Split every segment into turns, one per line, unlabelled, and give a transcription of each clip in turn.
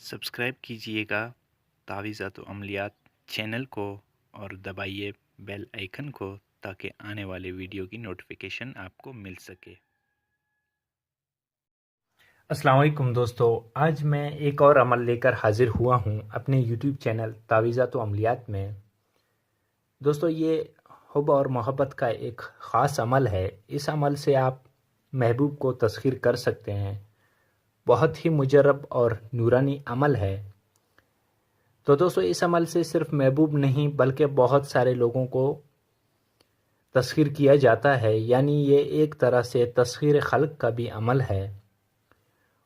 Subscribe कीजिएगा तावीज़ात व अमलियात channel को और दबाइए बेल आइकन को ताकि आने वाले वीडियो की नोटिफिकेशन आपको मिल सके।
अस्सलाम वालेकुम दोस्तों, आज मैं एक और अमल लेकर हाजिर हुआ हूँ अपने YouTube चैनल तावीज़ात व अमलियात में। दोस्तों, ये हुब और मोहब्बत का एक ख़ास अमल है। इस अमल से आप महबूब को तस्खीर कर सकते हैं। बहुत ही मुजर्रब और नूरानी अमल है। तो दोस्तों, इस अमल से सिर्फ महबूब नहीं बल्कि बहुत सारे लोगों को तस्खीर किया जाता है, यानी ये एक तरह से तस्खीर खल्क का भी अमल है।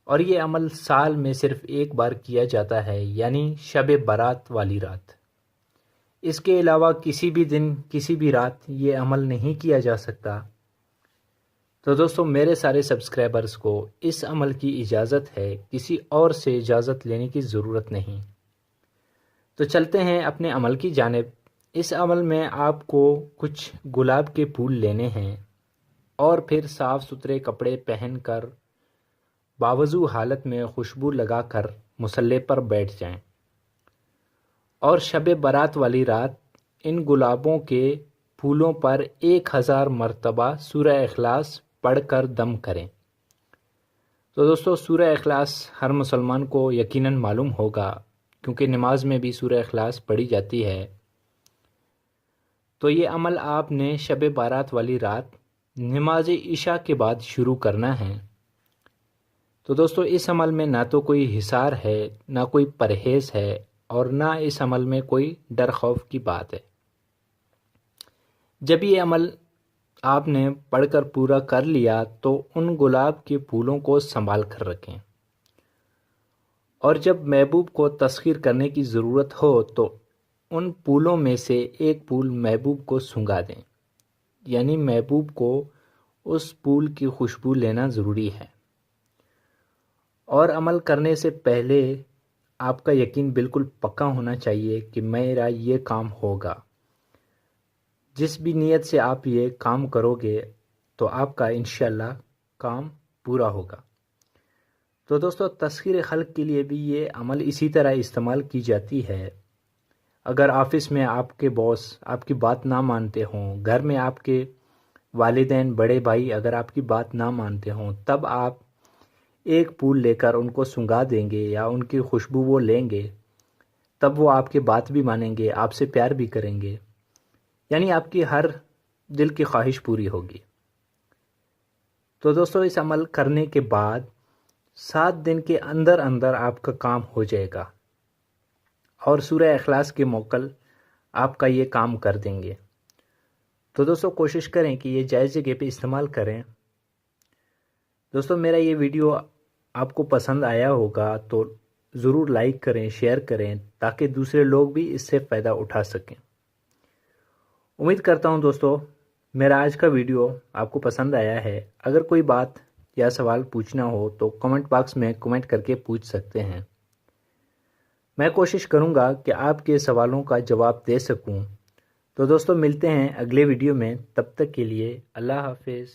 और ये अमल साल में सिर्फ एक बार किया जाता है, यानी शब बारात वाली रात। इसके अलावा किसी भी दिन किसी भी रात ये अमल नहीं किया जा सकता। तो दोस्तों, मेरे सारे सब्सक्राइबर्स को इस अमल की इजाज़त है, किसी और से इजाज़त लेने की ज़रूरत नहीं। तो चलते हैं अपने अमल की जानिब। इस अमल में आपको कुछ गुलाब के फूल लेने हैं और फिर साफ़ सुथरे कपड़े पहनकर बावजू हालत में खुशबू लगाकर मुसल्ले पर बैठ जाएं और शब बारात वाली रात इन गुलाबों के फूलों पर 1000 मरतबा सूरह इखलास पढ़कर दम करें। तो दोस्तों, सूरह इखलास हर मुसलमान को यकीनन मालूम होगा, क्योंकि नमाज में भी सूरह इखलास पढ़ी जाती है। तो ये अमल आपने शब बारात वाली रात नमाज इशा के बाद शुरू करना है। तो दोस्तों, इस अमल में ना तो कोई हिसार है, ना कोई परहेज़ है और ना इस अमल में कोई डर खौफ की बात है। जब ये अमल आपने पढ़कर पूरा कर लिया तो उन गुलाब के फूलों को संभाल कर रखें और जब महबूब को तस्खीर करने की ज़रूरत हो तो उन फूलों में से एक फूल महबूब को सूंघा दें, यानी महबूब को उस फूल की खुशबू लेना ज़रूरी है। और अमल करने से पहले आपका यकीन बिल्कुल पक्का होना चाहिए कि मेरा ये काम होगा। जिस भी नीयत से आप ये काम करोगे तो आपका इंशाअल्लाह काम पूरा होगा। तो दोस्तों, तस्खीर खल्क के लिए भी ये अमल इसी तरह इस्तेमाल की जाती है। अगर ऑफ़िस में आपके बॉस आपकी बात ना मानते हों, घर में आपके वालिदैन बड़े भाई अगर आपकी बात ना मानते हों, तब आप एक फूल लेकर उनको सूंघा देंगे या उनकी खुशबू वो लेंगे, तब वो आपकी बात भी मानेंगे, आपसे प्यार भी करेंगे, यानी आपकी हर दिल की ख्वाहिश पूरी होगी। तो दोस्तों, इस अमल करने के बाद 7 दिन के अंदर अंदर आपका काम हो जाएगा और सूरह इखलास के मोक्कल आपका ये काम कर देंगे। तो दोस्तों, कोशिश करें कि ये जायज़ जगह पे इस्तेमाल करें। दोस्तों, मेरा ये वीडियो आपको पसंद आया होगा तो ज़रूर लाइक करें, शेयर करें, ताकि दूसरे लोग भी इससे फ़ायदा उठा सकें। उम्मीद करता हूं दोस्तों, मेरा आज का वीडियो आपको पसंद आया है। अगर कोई बात या सवाल पूछना हो तो कमेंट बॉक्स में कमेंट करके पूछ सकते हैं। मैं कोशिश करूंगा कि आपके सवालों का जवाब दे सकूं। तो दोस्तों, मिलते हैं अगले वीडियो में। तब तक के लिए अल्लाह हाफिज़।